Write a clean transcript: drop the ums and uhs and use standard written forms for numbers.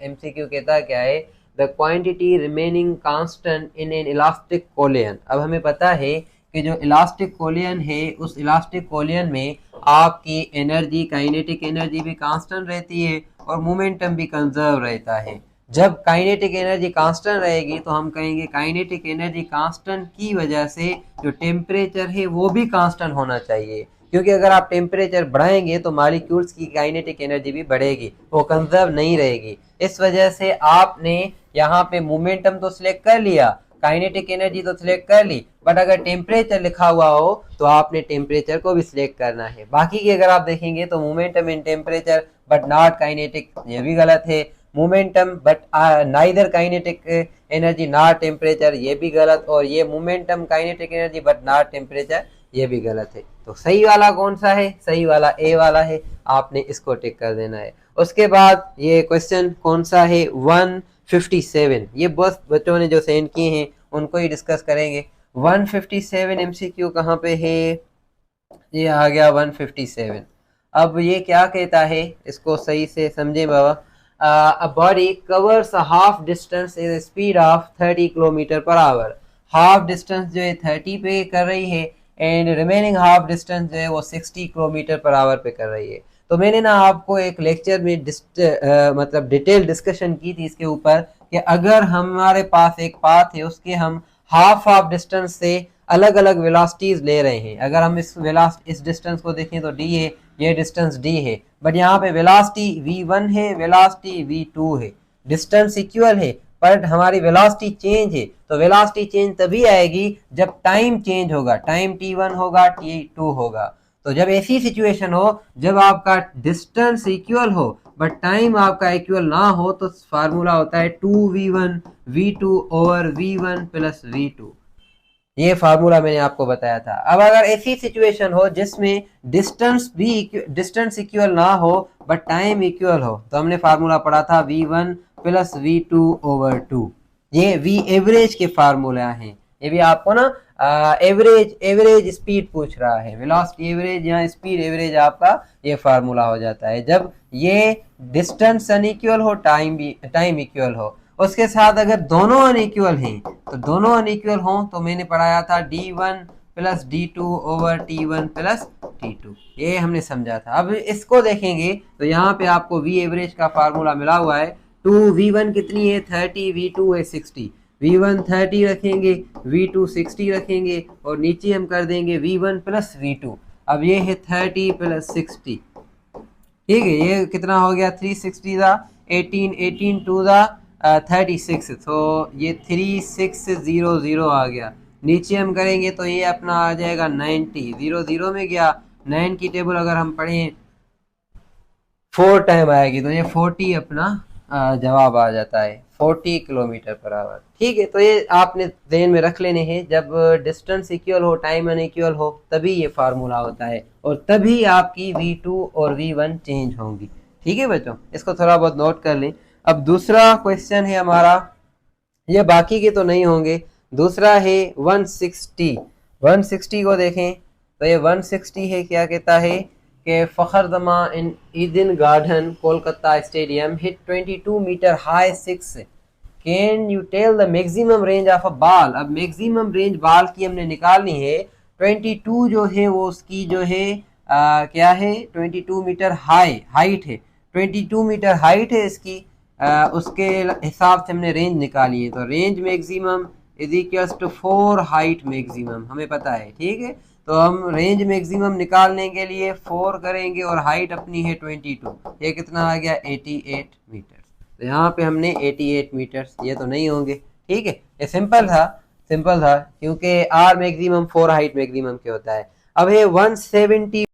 MCQ कहता क्या है, the quantity remaining constant in an elastic collision. अब हमें पता है कि जो इलास्टिक कोलियन है उस इलास्टिक कोलियन में आपकी एनर्जी, काइनेटिक एनर्जी भी कांस्टेंट रहती है और मोमेंटम भी कंजर्व रहता है। जब काइनेटिक एनर्जी कांस्टेंट रहेगी तो हम कहेंगे काइनेटिक एनर्जी कांस्टेंट की वजह से जो टेम्परेचर है वो भी कांस्टेंट होना चाहिए, क्योंकि अगर आप टेम्परेचर बढ़ाएंगे तो मॉलिक्यूल्स की काइनेटिक एनर्जी भी बढ़ेगी, वो कंजर्व नहीं रहेगी। इस वजह से आपने यहाँ पे मोमेंटम तो सिलेक्ट कर लिया, काइनेटिक एनर्जी तो सिलेक्ट कर ली, बट अगर टेम्परेचर लिखा हुआ हो तो आपने टेम्परेचर को भी सिलेक्ट करना है। बाकी की अगर आप देखेंगे तो momentum in temperature but not kinetic, ये भी गलत है। Momentum but neither kinetic energy not temperature, ये भी गलत। और ये momentum kinetic energy but not temperature, ये भी गलत है। तो सही वाला कौन सा है? सही वाला ए वाला है, आपने इसको टिक कर देना है। उसके बाद ये क्वेश्चन कौन सा है? 157। ये बस बच्चों ने जो सेंड किए हैं उनको ही डिस्कस करेंगे। 157 MCQ कहाँ पे है? ये आ गया 157। अब ये क्या कहता है, इसको सही से समझे बाबा। a body covers a half distance at a speed of 30 kilometre per hour. Half distance जो है 30 पे कर रही है एंड रिमेनिंग हाफ डिस्टेंस जो है वो 60 किलोमीटर पर आवर पे कर रही है। तो मैंने ना आपको एक लेक्चर में मतलब डिटेल डिस्कशन की थी इसके ऊपर कि अगर हमारे पास एक पाथ है उसके हम हाफ डिस्टेंस से अलग अलग वेलोसिटीज ले रहे हैं। अगर हम इस डिस्टेंस को देखें तो d है, ये डिस्टेंस d है, बट यहाँ पे वेलोसिटी v1 है, वेलोसिटी v2 है, डिस्टेंस इक्वल है पर हमारी वेलोसिटी चेंज है। तो वेलोसिटी चेंज तभी आएगी जब टाइम चेंज होगा, टाइम t1 होगा, t2 होगा। तो जब ऐसी सिचुएशन हो जब आपका डिस्टेंस इक्वल हो बट टाइम आपका इक्वल ना हो तो फार्मूला होता है 2v1 v2 over v1 plus v2। ये फार्मूला मैंने आपको बताया था। अब अगर ऐसी सिचुएशन हो जिसमें डिस्टेंस इक्वल ना हो बट टाइम इक्वल हो तो हमने फार्मूला पढ़ा था v1 प्लस v2 ओवर 2। ये v एवरेज के फार्मूला हैं। ये भी आपको ना एवरेज स्पीड पूछ रहा है, वेलोसिटी एवरेज या स्पीड एवरेज आपका ये फार्मूला हो जाता है जब ये डिस्टेंस अनइक्वल हो, टाइम इक्वल हो। उसके साथ अगर दोनों अनइक्वल हैं तो दोनों अनइक्वल हों तो मैंने पढ़ाया था d1 plus d2 over t1 plus t2, ये हमने समझा था। अब इसको देखेंगे तो यहाँ पे आपको v एवरेज का फार्मूला मिला हुआ है। 2v1 कितनी है? 30, v2 है 60, v1 30 रखेंगे, v2 60 रखेंगे और नीचे हम कर देंगे v1 प्लस v2। अब ये है 30 प्लस 60, ठीक है, ये कितना हो गया? 360 था 18, 18 टू था 36, तो ये 3600 आ गया। नीचे हम करेंगे तो ये अपना आ जाएगा 90, 0 में गया। 9 की टेबल अगर हम पढ़ें 4 टाइम आएगी तो ये 40 अपना जवाब आ जाता है, 40 किलोमीटर पर आवर। ठीक है, तो ये आपने ध्यान में रख लेने हैं, जब डिस्टेंस इक्वल हो, टाइम अनइक्वल हो तभी ये फार्मूला होता है और तभी आपकी v2 और v1 चेंज होंगी। ठीक है बच्चों, इसको थोड़ा बहुत नोट कर लें। अब दूसरा क्वेश्चन है हमारा, ये बाकी के तो नहीं होंगे। दूसरा है 160। 160 को देखें तो ये 160 है, क्या कहता है कि Fakhar Zaman in Eden Garden Kolkata stadium hit 22 metre high 6। Can you tell the maximum range of a ball. अब मैक्सिमम रेंज बॉल की हमने निकालनी है। 22 जो है वो उसकी जो है क्या है? 22 मीटर हाइट है, 22 मीटर हाइट है इसकी। उसके हिसाब से हमने रेंज निकाली है, तो range maximum is equals to 4 height maximum, हमें पता है। ठीक है, तो हम रेंज मैक्सिमम निकालने के लिए 4 करेंगे और हाइट अपनी है 22, ये कितना आ गया? 88 मीटर। तो यहाँ पे हमने 88 मीटर्स, ये तो नहीं होंगे। ठीक है, ये सिंपल था क्योंकि आर मैक्सिमम 4 हाइट मैक्सिमम के होता है। अब है 170